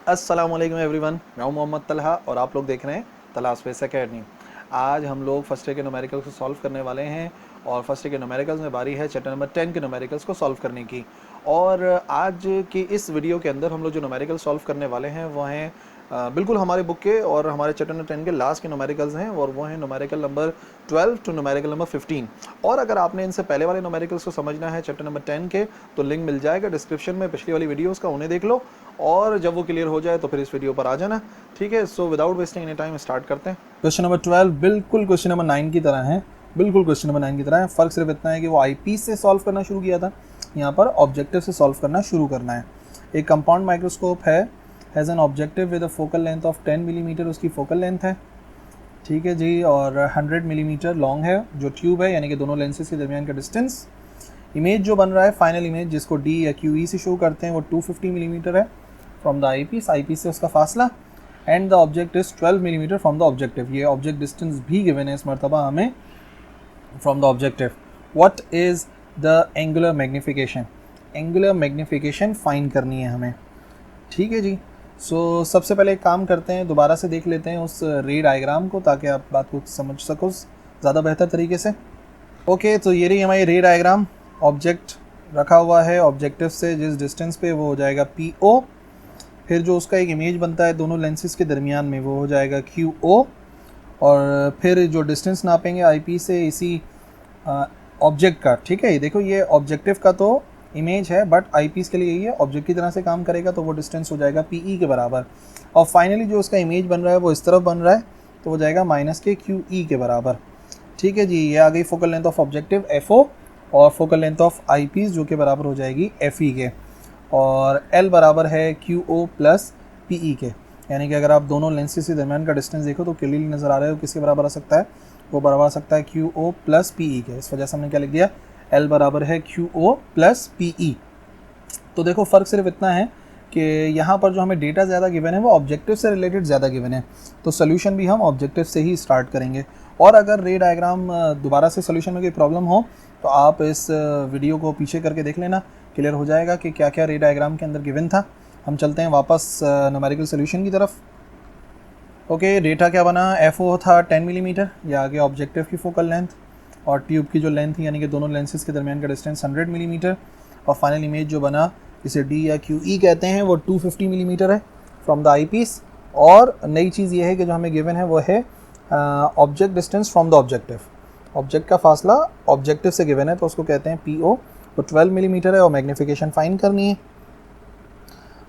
अस्सलामुअलैकुम एवरीवन, मैं हूं मोहम्मद तलहा और आप लोग देख रहे हैं तलहा स्पेस एकेडमी। आज हम लोग फर्स्ट ईयर के न्यूमेरिकल्स को सॉल्व करने वाले हैं और फर्स्ट ईयर के न्यूमेरिकल्स में बारी है चैप्टर नंबर 10 के न्यूमेरिकल्स को सॉल्व करने की। और आज की इस वीडियो के अंदर हम लोग जो न्यूमेरिकल सॉल्व करने वाले हैं वो हैं बिल्कुल हमारे बुक के और हमारे चैप्टर नंबर 10 के लास्ट के न्यूमेरिकल्स हैं और वो हैं numerical number 12 to numerical number 15। और अगर आपने इनसे पहले वाले न्यूमेरिकल्स को समझना है चैप्टर नंबर 10 के, तो लिंक मिल जाएगा डिस्क्रिप्शन में पिछली वाली वीडियोस का, उन्हें देख लो और जब वो क्लियर हो जाए तो फिर इस वीडियो पर आ जाना। ठीक है, so without wasting any time start करते हैं। क्वेश्चन नंबर 12 बिल्कुल क्वेश्चन नंबर 9 की तरह है, बिल्कुल क्वेश्चन नंबर 9 की तरह है। फ़र्क सिर्फ इतना है कि वो आईपीस से सॉल्व करना शुरू किया था, यहाँ पर ऑब्जेक्टिव से सॉल्व करना शुरू करना है। एक कंपाउंड माइक्रोस्कोप है, has an objective with a focal length of 10 millimetre, उसकी फोकल लेंथ है। ठीक है जी, और 100 मिलीमीटर लॉन्ग है जो ट्यूब है, यानी कि दोनों लेंसेज के दरमियान का डिस्टेंस। इमेज जो बन रहा है, फाइनल इमेज जिसको डी या क्यू ई से शो करते हैं, वो 250 मिलीमीटर है फ्रॉम द आईपीस, आईपीस से उसका फासला। And the object is 12 millimetre from the objective, ये ऑब्जेक्ट डिस्टेंस भी गिवन है इस मरतबा हमें from the objective. What is the angular magnification, angular magnification find करनी है हमें। ठीक है जी, सो सबसे पहले एक काम करते हैं, दोबारा से देख लेते हैं उस रे डायग्राम को ताकि आप बात को समझ सको ज़्यादा बेहतर तरीके से। ओके, तो ये रही हमारी रे डायग्राम। ऑब्जेक्ट रखा हुआ है, ऑब्जेक्टिव से जिस डिस्टेंस पे वो हो जाएगा PO, फिर जो उसका एक इमेज बनता है दोनों लेंसेज के दरमियान में वो हो जाएगा QO, और फिर जो डिस्टेंस नापेंगे IP से इसी ऑब्जेक्ट का। ठीक है, ये देखो ये ऑब्जेक्टिव का तो इमेज है बट आईपीस के लिए ये ऑब्जेक्ट की तरह से काम करेगा, तो वो डिस्टेंस हो जाएगा PE के बराबर। और फाइनली जो उसका इमेज बन रहा है वो इस तरफ बन रहा है, तो वो जाएगा -QE के बराबर। ठीक है जी, ये आ गई focal length of objective FO और फोकल लेंथ ऑफ आईपीस जो कि बराबर हो जाएगी FE के, और L बराबर है QO प्लस PE के। यानी कि अगर आप दोनों लेंसेज के दरमियान का डिस्टेंस देखो तो क्लियरली नज़र आ रहा है, किसके बराबर आ सकता है, वो बराबर आ सकता है QO प्लस PE के। इस वजह से हमने क्या लिख दिया, L बराबर है QO प्लस PE। तो देखो फ़र्क सिर्फ इतना है कि यहाँ पर जो हमें डेटा ज़्यादा गिवन है वो ऑब्जेक्टिव से रिलेटेड ज़्यादा गिवन है, तो सोल्यूशन भी हम ऑब्जेक्टिव से ही स्टार्ट करेंगे। और अगर रे डायग्राम दोबारा से सोल्यूशन में कोई प्रॉब्लम हो तो आप इस वीडियो को पीछे करके देख लेना, क्लियर हो जाएगा कि क्या क्या रे डायग्राम के अंदर गिवन था। हम चलते हैं वापस न्यूमेरिकल सोल्यूशन की तरफ। ओके, डेटा क्या बना, FO था 10 मिलीमीटर, या आगे ऑब्जेक्टिव की फोकल लेंथ, और ट्यूब की जो लेंथ यानी कि दोनों लेंसेज के दरमियान का डिस्टेंस 100 मिलीमीटर, और फाइनल इमेज जो बना इसे D या QE कहते हैं वो 250 मिलीमीटर है फ्रॉम द आईपीस। और नई चीज़ ये है कि जो हमें गिवन है वो है object distance from the objective, object का फासला ऑब्जेक्टिव से गिवन है तो उसको कहते हैं PO, तो 12 मिलीमीटर है और मैग्नीफिकेशन फाइंड करनी है।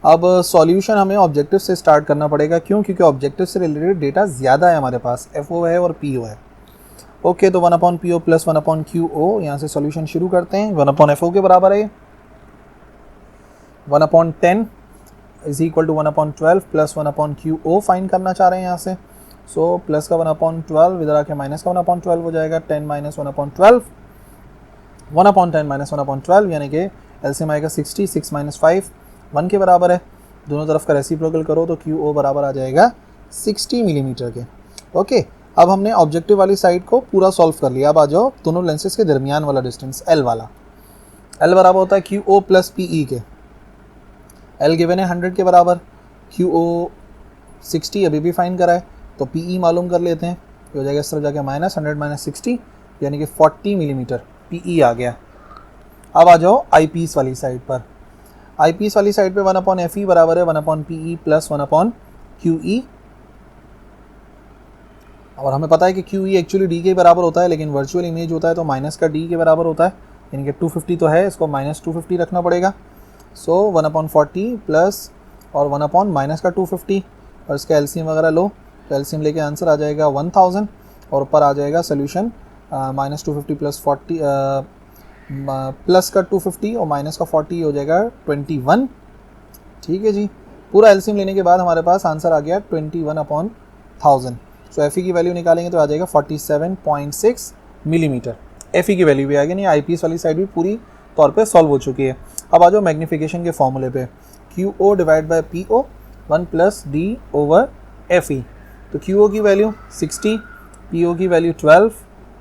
अब सॉल्यूशन हमें ऑब्जेक्टिव से स्टार्ट करना पड़ेगा, क्यों, क्योंकि ऑब्जेक्टिव से रिलेटेड डेटा ज़्यादा है हमारे पास, FO है और PO है। ओके, तो 1/PO प्लस 1/QO, यहाँ से सॉल्यूशन शुरू करते हैं। 1/FO के बराबर है 1/10 is equal to 1/12 plus 1/QO find करना चाह रहे हैं यहाँ से। सो प्लस का 1/12 इधर आके माइनस का 1/12 हो जाएगा, 10 माइनस 1/12, 1/10 माइनस 1/12 यानी कि एलसीएम आएगा 60, 6 माइनस 5 1 के बराबर है। दोनों तरफ का रेसिप्रोकल करो तो QO बराबर आ जाएगा 60 मिलीमीटर के। ओके, अब हमने ऑब्जेक्टिव वाली साइड को पूरा सॉल्व कर लिया। अब आ जाओ दोनों लेंसेज के दरमियान वाला डिस्टेंस L वाला। L बराबर होता है QO प्लस PE के। L गिवन है 100 के बराबर, QO 60 अभी भी फाइंड करा है, तो PE मालूम कर लेते हैं। हो जाएगा इस तरफ जाके -100 माइनस 60 यानी कि 40 मिलीमीटर PE आ गया। अब आ जाओ आईपीस वाली साइड पर। आईपीस वाली साइड पे 1/FE बराबर है 1/PE प्लस 1/QE, और हमें पता है कि QE एक्चुअली D के बराबर होता है, लेकिन वर्चुअल इमेज होता है तो माइनस का D के बराबर होता है, यानी कि 250 तो है, इसको -250 रखना पड़ेगा। सो 1/40 प्लस और 1/ माइनस का 250, और इसका एलसीएम वगैरह लो तो एलसीएम लेके आंसर आ जाएगा 1000, और ऊपर आ जाएगा सोल्यूशन -250 प्लस 40 प्लस का 250 और माइनस का 40 हो जाएगा 21। ठीक है जी, पूरा एलसीएम लेने के बाद हमारे पास आंसर आ गया 21/1000। सो एफई की वैल्यू निकालेंगे तो आ जाएगा 47.6 मिलीमीटर। एफई की वैल्यू भी आ गई, नहीं आईपीएस वाली साइड भी पूरी तौर पे सॉल्व हो चुकी है। अब आ जाओ मैग्नीफिकेशन के फॉर्मूले पे, QO divide by PO 1 plus D over FE। तो QO की वैल्यू 60, PO की वैल्यू 12,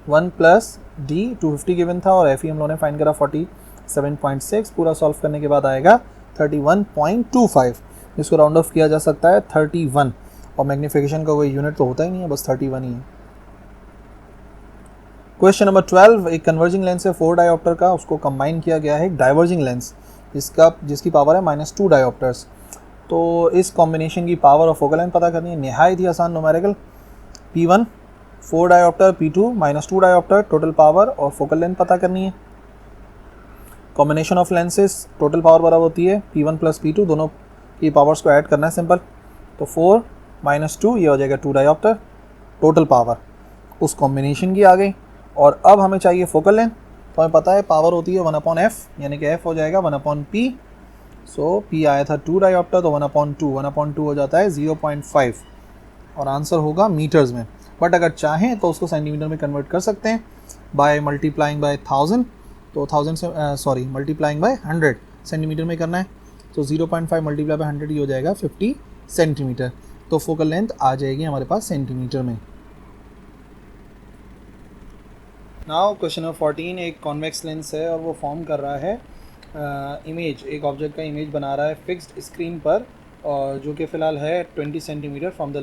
1 प्लस D 250 गिवन था, और FE हम लोगों ने फाइंड करा 47.6। पूरा सॉल्व करने के बाद आएगा 31.25। इसको राउंड ऑफ किया जा सकता है 31, और मैग्नीफिकेशन का कोई यूनिट तो होता ही नहीं है, बस 31 ही है। क्वेश्चन नंबर 12, एक कन्वर्जिंग लेंस है 4 डायोप्टर का, उसको कंबाइन किया गया है एक डाइवर्जिंग लेंस जिसकी पावर है -2 डायोप्टर्स। तो इस कॉम्बिनेशन की पावर और फोकल लेंथ पता करनी है, नहायत ही आसान numerical. P1 4 dioptre, P2 -2 dioptre, total power और फोकल लेंथ पता करनी है। Combination of lenses, total power बराबर होती है P1 प्लस P2, दोनों की पावर्स को ऐड करना है सिंपल। तो 4 - 2 ये हो जाएगा 2 डायोप्टर, टोटल पावर उस कॉम्बिनेशन की आ गई। और अब हमें चाहिए फोकल लेंथ, तो हमें पता है पावर होती है 1/f, यानी कि f हो जाएगा 1/p। सो p आया था 2 डायोप्टर, तो 1/2 हो जाता है 0.5, और आंसर होगा मीटर्स में। बट अगर चाहें तो उसको सेंटीमीटर में कन्वर्ट कर सकते हैं बाय मल्टीप्लाइंग बाय 1000, तो 1000 से मल्टीप्लाइंग बाय 100 सेंटीमीटर में करना है। तो 0.5 मल्टीप्लाई बाय 100 ये हो जाएगा 50 सेंटीमीटर। तो फोकल लेंथ आ जाएगी हमारे पास सेंटीमीटर में। नाउ क्वेश्चन नंबर 14, एक कॉन्वेक्स लेंस है और वो फॉर्म कर रहा है इमेज, एक ऑब्जेक्ट का इमेज बना रहा है फिक्स्ड स्क्रीन पर, और जो कि फ़िलहाल है 20 सेंटीमीटर फ्रॉम द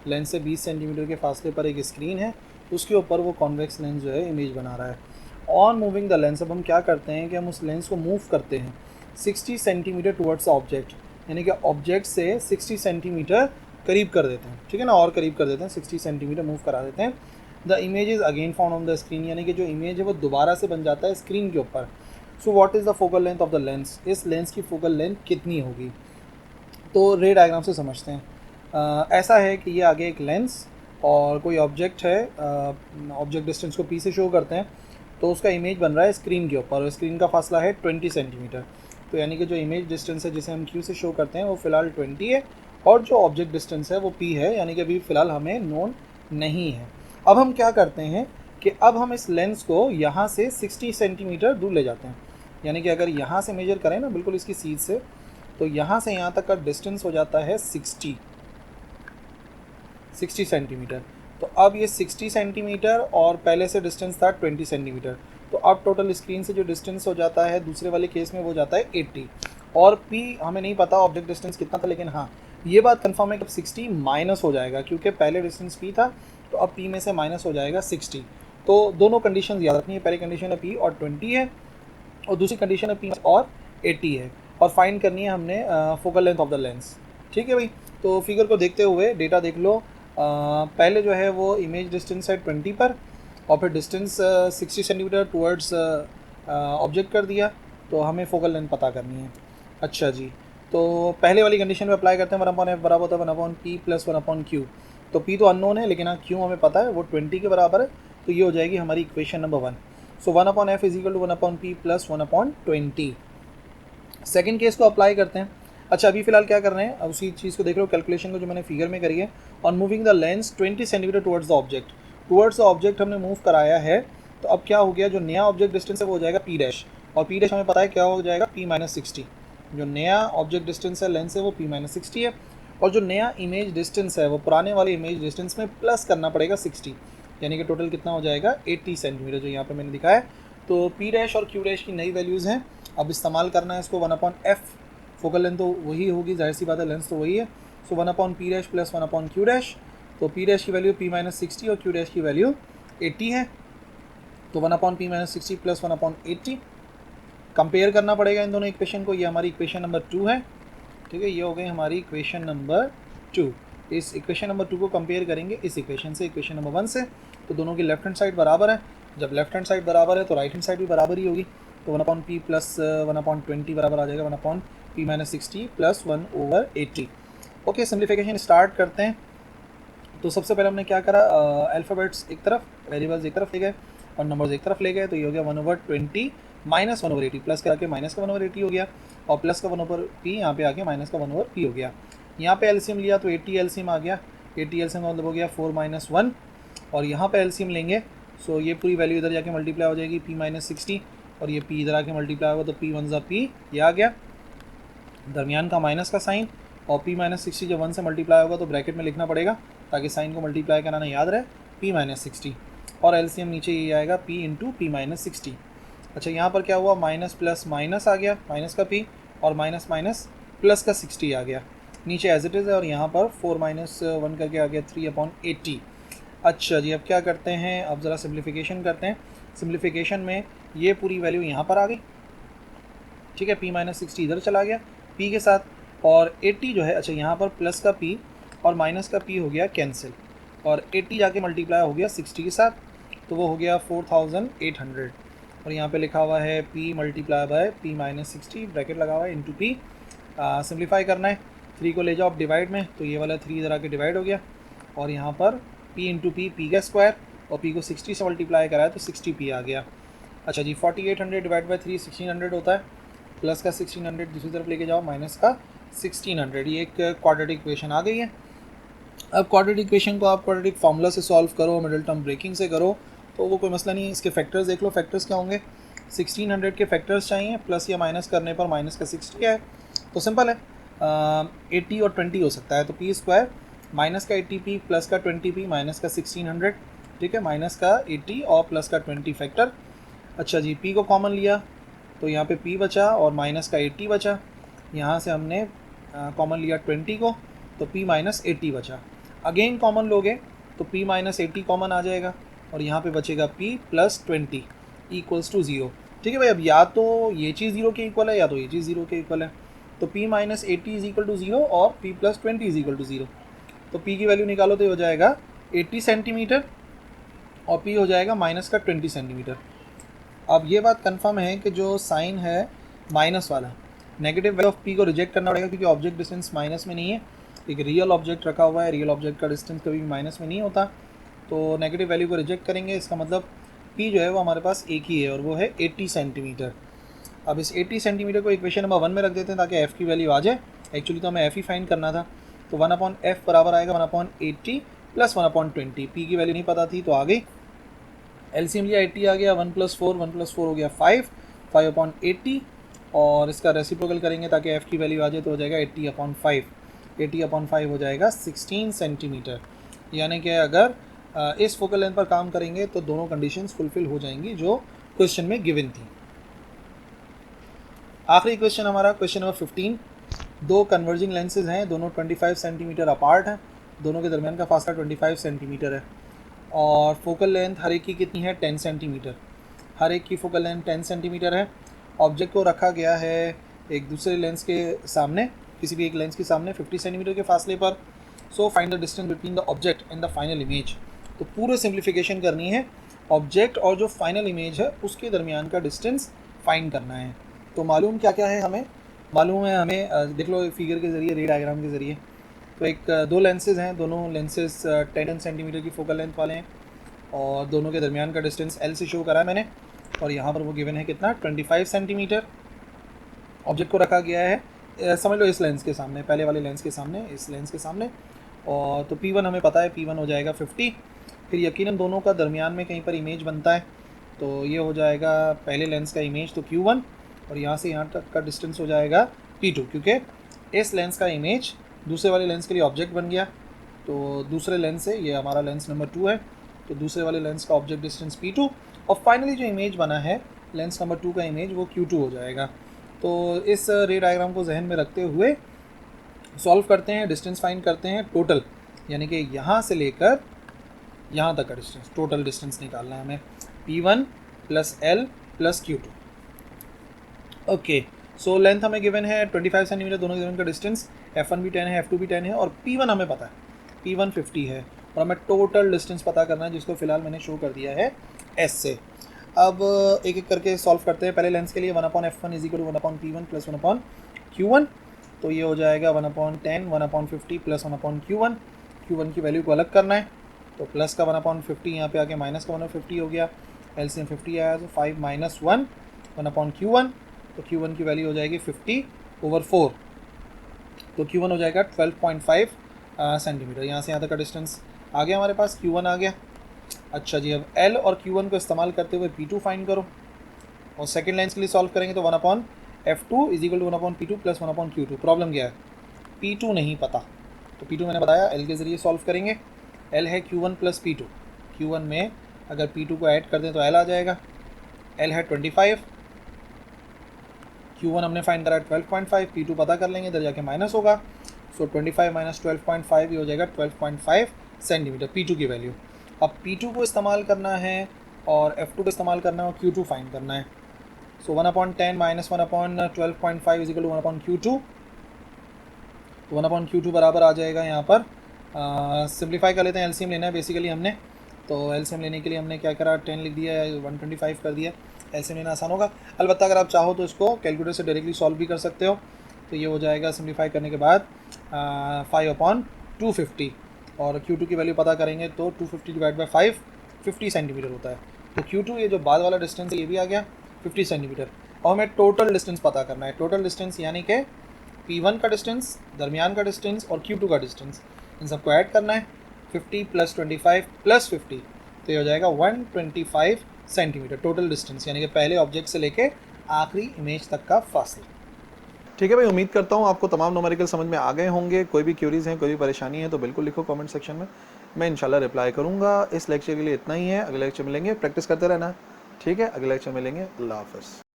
लेंस से 20 सेंटीमीटर के फासले पर एक स्क्रीन है, उसके ऊपर वो कॉन्वेक्स लेंस जो है इमेज बना रहा है। ऑन मूविंग द लेंस, अब हम क्या करते हैं कि हम उस लेंस को मूव करते हैं 60 सेंटीमीटर टुवर्ड्स द ऑब्जेक्ट, यानी कि ऑब्जेक्ट से 60 सेंटीमीटर करीब कर देते हैं, ठीक है ना, और करीब कर देते हैं, 60 सेंटीमीटर मूव करा देते हैं। The image is again found on the screen, यानी कि जो इमेज है वो दोबारा से बन जाता है स्क्रीन के ऊपर। So what is the focal length of the lens, इस लेंस की फोकल लेंथ कितनी होगी। तो रे डायग्राम से समझते हैं। ऐसा है कि ये आगे एक लेंस और कोई ऑब्जेक्ट है, ऑब्जेक्ट डिस्टेंस को p से शो करते हैं, तो उसका इमेज बन रहा है स्क्रीन के ऊपर, और स्क्रीन का फासला है 20 सेंटीमीटर। तो यानी कि जो इमेज डिस्टेंस है जिसे हम q से शो करते हैं वो फ़िलहाल 20 है, और जो ऑब्जेक्ट डिस्टेंस है वो p है, यानी कि अभी फ़िलहाल हमें नोन नहीं है। अब हम क्या करते हैं कि अब हम इस लेंस को यहाँ से 60 सेंटीमीटर दूर ले जाते हैं, यानी कि अगर यहाँ से मेजर करें ना बिल्कुल इसकी सीध से, तो यहाँ से यहाँ तक का डिस्टेंस हो जाता है 60 सेंटीमीटर। तो अब ये 60 सेंटीमीटर और पहले से डिस्टेंस था 20 सेंटीमीटर, तो अब टोटल स्क्रीन से जो डिस्टेंस हो जाता है दूसरे वाले केस में वो जाता है 80, और p हमें नहीं पता ऑब्जेक्ट डिस्टेंस कितना था, लेकिन हाँ ये बात कंफर्म है कि 60 माइनस हो जाएगा, क्योंकि पहले डिस्टेंस p था, तो अब p में से माइनस हो जाएगा 60। तो दोनों कंडीशन याद रखनी है, पहली कंडीशन है p और 20 है, और दूसरी कंडीशन है p और 80 है, और फाइंड करनी है हमने focal length of the lens. ठीक है भाई, तो फिगर को देखते हुए डेटा देख लो। पहले जो है वो इमेज डिस्टेंस है 20 पर, और फिर डिस्टेंस 60 सेंटीमीटर टुवर्ड्स ऑब्जेक्ट कर दिया, तो हमें फोकल लेंथ पता करनी है। अच्छा जी, तो पहले वाली कंडीशन पे अप्लाई करते हैं, 1/f बराबर होता है 1/p प्लस 1/q। तो p तो अननोन है, लेकिन हाँ q हमें पता है, वो 20 के बराबर है, तो ये हो जाएगी हमारी equation number 1। So 1/f is equal to 1/p plus 1/20। Second case को अप्लाई करते हैं। अच्छा, अभी फिलहाल क्या कर रहे हैं, अब उसी चीज़ को देख रहे हो, कैलकुलेशन को जो मैंने फिगर में करी है। On moving the lens 20 centimetre towards the object हमने मूव कराया है, तो अब क्या हो गया, जो नया ऑब्जेक्ट डिस्टेंस है वो हो जाएगा p डैश, और p डैश हमें पता है क्या हो जाएगा p-60। जो नया ऑब्जेक्ट डिस्टेंस है लेंस है वो p-60 है, और जो नया इमेज डिस्टेंस है वो पुराने वाले इमेज डिस्टेंस में प्लस करना पड़ेगा 60, यानी कि टोटल कितना हो जाएगा 80 सेंटीमीटर, जो यहाँ पे मैंने दिखाया है। तो p डैश और q डैश की नई वैल्यूज़ हैं, अब इस्तेमाल करना है इसको 1/f, फोकल लेंथ तो वही होगी, जाहिर सी बात है, लेंस तो वही है। सो 1/p dash plus 1/q dash, तो p डैश की वैल्यू p-60 और q डैश की वैल्यू 80 है, तो 1/p-60 प्लस 1/80 कंपेयर करना पड़ेगा इन दोनों इक्वेशन को। ये हमारी इक्वेशन नंबर 2 है, ठीक है, ये हो गई हमारी इक्वेशन नंबर 2। इस इक्वेशन नंबर 2 को कंपेयर करेंगे इस इक्वेशन से, इक्वेशन नंबर 1 से, तो दोनों की लेफ्ट हैंड साइड बराबर है। जब लेफ्ट हैंड साइड बराबर है तो राइट हैंड साइड भी बराबर ही होगी, तो 1/p प्लस 1/20 बराबर आ जाएगा 1/p-60 plus 1/80। Okay, simplification start करते हैं। तो सबसे पहले हमने क्या करा, अल्फ़ाबेट्स एक तरफ, वेरिएबल्स एक तरफ ले गए, और नंबर्स एक तरफ ले गए, तो ये हो गया 1/20 माइनस 1/80, प्लस के आके माइनस का 1/80 हो गया, और प्लस का 1/p यहाँ पे आके माइनस का 1/p हो गया। यहाँ पे एलसीएम लिया तो 80 एलसीएम आ गया, 80 एलसीएम का मतलब हो गया 4 - 1, और यहाँ पे एलसीएम लेंगे, सो ये पूरी वैल्यू इधर जाके मल्टीप्लाई हो जाएगी p-60, और ये p इधर आके मल्टीप्लाई होगा, तो p1 ये आ गया, दरमियान का माइनस का साइन, और p-60 जब 1 से मल्टीप्लाई होगा तो ब्रैकेट में लिखना पड़ेगा ताकि साइन को मल्टीप्लाई कराना याद रहे, p-60, और एलसीएम नीचे ये आएगा p इंटू p-60। अच्छा, यहाँ पर क्या हुआ, माइनस प्लस माइनस आ गया, माइनस का p, और माइनस माइनस प्लस का 60 आ गया, नीचे एज इट इज़ है और यहाँ पर 4 माइनस 1 करके आ गया 3/80। अच्छा जी, अब क्या करते हैं, अब ज़रा सिम्प्लीफिकेशन करते हैं। सिम्प्लीफिकेशन में ये पूरी वैल्यू यहाँ पर आ गई, ठीक है, p माइनस 60 इधर चला गया p के साथ, और 80 जो है, अच्छा यहाँ पर प्लस का p और माइनस का p हो गया कैंसिल, और 80 जाके मल्टीप्लाई हो गया 60 के साथ, तो वो हो गया 4800, और यहाँ पे लिखा हुआ है p multiply by p minus 60 bracket लगा हुआ है इंटू p। सिम्प्लीफाई करना है, 3 को ले जाओ आप डिवाइड में, तो ये वाला 3 इधर आके डिवाइड हो गया, और यहाँ पर p इंटू p का स्क्वायर, और p को 60 से मल्टीप्लाई कराया तो 60p आ गया। अच्छा जी, 4800 डिवाइड बाई 3 1600 होता है, प्लस का 1600 दूसरी तरफ लेके जाओ, माइनस का 1600, ये एक क्वाड्रेटिक इक्वेशन आ गई है। अब क्वाड्रेटिक इक्वेशन को आप क्वाड्रेटिक फार्मूला से सॉल्व करो, मिडिल टर्म ब्रेकिंग से करो, तो वो कोई मसला नहीं। इसके फैक्टर्स देख लो, फैक्टर्स क्या होंगे, 1600 के फैक्टर्स चाहिए, प्लस या माइनस करने पर माइनस का 60 है, तो सिंपल है, 80 और 20 हो सकता है, तो पी स्क्वायर माइनस का 80p प्लस का 20p माइनस का 1600, ठीक है, माइनस का 80 और प्लस का 20 फैक्टर। अच्छा जी, p को कॉमन लिया तो यहाँ पे p बचा और माइनस का 80 बचा, यहाँ से हमने कॉमन लिया 20 को, तो p माइनस 80 बचा। अगेन कॉमन लोगे तो p माइनस 80 कॉमन आ जाएगा, और यहाँ पे बचेगा p प्लस 20 इक्वल्स टू 0। ठीक है भाई, अब या तो ये चीज़ 0 के इक्वल है या तो ये चीज़ 0 के इक्वल है, तो p minus 80 is equal to 0 और p plus 20 is equal to 0, तो p की वैल्यू निकालो तो हो जाएगा 80 सेंटीमीटर और p हो जाएगा माइनस का 20 सेंटीमीटर। अब ये बात कंफर्म है कि जो साइन है माइनस वाला, नेगेटिव वैल्यू ऑफ p को रिजेक्ट करना पड़ेगा, क्योंकि ऑब्जेक्ट डिस्टेंस माइनस में नहीं है, एक रियल ऑब्जेक्ट रखा हुआ है, रियल ऑब्जेक्ट का डिस्टेंस कभी भी माइनस में नहीं होता, तो नेगेटिव वैल्यू को रिजेक्ट करेंगे। इसका मतलब p जो है वो हमारे पास एक ही है और वो है 80 सेंटीमीटर। अब इस 80 सेंटीमीटर को इक्वेशन नंबर 1 में रख देते हैं ताकि f की वैल्यू आ जाए। एक्चुअली तो हमें f ही फाइंड करना था, तो 1/f बराबर आएगा 1/80 प्लस 1/20। p की वैल्यू नहीं पता थी तो आ गई, एलसीएम लिया 80 आ गया, 1 + 4 1 + 4 हो गया 5/80, और इसका रेसिप्रोकल करेंगे ताकि f की वैल्यू आ जाए तो हो जाएगा 80/5, 80/5 हो जाएगा 16 सेंटीमीटर। यानी कि अगर इस फोकल लेंथ पर काम करेंगे तो दोनों कंडीशंस फुलफिल हो जाएंगी जो क्वेश्चन में गिवन थी। आखिरी क्वेश्चन हमारा क्वेश्चन नंबर 15। दो कन्वर्जिंग लेंसेज हैं, दोनों 25 सेंटीमीटर अपार्ट हैं, दोनों के दरमियान का फासला 25 सेंटीमीटर है, और फोकल लेंथ हर एक की कितनी है, 10 सेंटीमीटर। हर एक की फोकल लेंथ 10 सेंटीमीटर है। ऑब्जेक्ट को रखा गया है एक दूसरे लेंस के सामने, किसी भी एक लेंस के सामने 50 सेंटीमीटर के फासले पर। So find the distance between the object and the final image. तो पूरे सिंप्लीफिकेशन करनी है, ऑब्जेक्ट और जो फाइनल इमेज है उसके दरमियान का डिस्टेंस फाइंड करना है। तो मालूम क्या क्या है हमें, मालूम है हमें, देख लो फिगर के ज़रिए, रे डायग्राम के ज़रिए। तो एक दो लेंसेज हैं, दोनों लेंसेज 10 सेंटीमीटर की फोकल लेंथ वाले हैं, और दोनों के दरमियान का डिस्टेंस L से शो करा है मैंने, और यहाँ पर वो गिवन है कितना, 25 सेंटीमीटर। ऑब्जेक्ट को रखा गया है समझ लो इस लेंस के सामने, पहले वाले लेंस के सामने, इस लेंस के सामने, और तो P1 हमें पता है, P1 हो जाएगा 50। फिर यकीनन दोनों का दरमियान में कहीं पर इमेज बनता है, तो ये हो जाएगा पहले लेंस का इमेज तो Q1, और यहाँ से यहाँ तक का डिस्टेंस हो जाएगा P2, क्योंकि इस लेंस का इमेज दूसरे वाले लेंस के लिए ऑब्जेक्ट बन गया, तो दूसरे लेंस से, ये हमारा लेंस नंबर 2 है, तो दूसरे वाले लेंस का ऑब्जेक्ट डिस्टेंस P2, और फाइनली जो इमेज बना है लेंस नंबर 2 का इमेज वो Q2 हो जाएगा। तो इस रे डायग्राम को जहन में रखते हुए सॉल्व करते हैं, डिस्टेंस फाइंड करते हैं टोटल, यानी कि यहाँ से लेकर यहाँ तक का डिस्टेंस, टोटल डिस्टेंस निकालना है हमें, P1 + L + Q2। Okay, so length हमें गिवन है 25 सेंटीमीटर, दोनों के दरमियान का डिस्टेंस, F1 भी 10 है, F2 भी 10 है, और P1 हमें पता है, P1 50 है, और हमें टोटल डिस्टेंस पता करना है जिसको फिलहाल मैंने शो कर दिया है S से। अब एक एक करके सॉल्व करते हैं। पहले लेंस के लिए 1/f1 = 1/P1 + 1/Q1, तो ये हो जाएगा 1/10 1/50 + 1/Q1। Q1 की वैल्यू को अलग करना है, तो प्लस का 1/50 यहाँ पे आके माइनस का 1/50 हो गया, एलसीएम 50 आया, तो 5 - 1 1/Q1, तो Q1 की वैल्यू हो जाएगी 50/4, तो Q1 हो जाएगा 12.5 सेंटीमीटर। यहाँ से यहाँ तक का डिस्टेंस आ गया हमारे पास, Q1 आ गया। अच्छा जी, अब L और Q1 को इस्तेमाल करते हुए P2 फाइंड करो, और सेकेंड लेंस के लिए सॉल्व करेंगे तो 1/f2 = 1/P2 + 1/Q2। प्रॉब्लम क्या है, P2 नहीं पता, तो P2 मैंने बताया L के ज़रिए सॉल्व करेंगे। L है Q1 + P2, Q1 में अगर P2 को ऐड कर दें तो L आ जाएगा। L है 25, Q1 हमने फाइंड करा 12.5, P2 पता कर लेंगे, इधर जाके माइनस होगा, सो 25 माइनस 12.5 ये हो जाएगा 12.5 सेंटीमीटर P2 की वैल्यू। अब P2 को इस्तेमाल करना है और F2 को इस्तेमाल करना है और Q2 फाइंड करना है। So 1/10 minus 1/12.5 is equal to 1/Q2। तो 1/Q2 बराबर आ जाएगा यहाँ पर, सिंप्लीफाई कर लेते हैं, एलसीएम लेना है बेसिकली हमने। तो एलसीएम लेने के लिए हमने क्या करा, 10 लिख दिया, 125 कर दिया। एलसीएम लेना आसान होगा, अलबत्ता अगर आप चाहो तो इसको कैलकुलेटर से डायरेक्टली सॉल्व भी कर सकते हो। तो ये हो जाएगा सिंप्लीफाई करने के बाद 5/250, और Q2 की वैल्यू पता करेंगे तो 250 डिवाइड बाई 5 50 सेंटीमीटर होता है। तो Q2 ये जो बाद वाला डिस्टेंस है ये भी आ गया 50 सेंटीमीटर। और हमें टोटल डिस्टेंस पता करना है, टोटल डिस्टेंस यानी कि P1 का डिस्टेंस, दरमियान का डिस्टेंस और Q2 का डिस्टेंस, इन सबको ऐड करना है। 50 + 25 + 50, तो ये हो जाएगा 125 सेंटीमीटर टोटल डिस्टेंस, यानी कि पहले ऑब्जेक्ट से लेके आखिरी इमेज तक का फासला। ठीक है भाई, उम्मीद करता हूँ आपको तमाम न्यूमेरिकल समझ में आ गए होंगे। कोई भी क्यूरीज हैं, कोई भी परेशानी है तो बिल्कुल लिखो कमेंट सेक्शन में, मैं इंशाल्लाह रिप्लाई करूँगा। इस लेक्चर के लिए इतना ही है, अगले लेक्चर मिलेंगे, प्रैक्टिस करते रहना। ठीक है, अगले लेक्चर मिलेंगे, अल्लाह हाफ़िज़।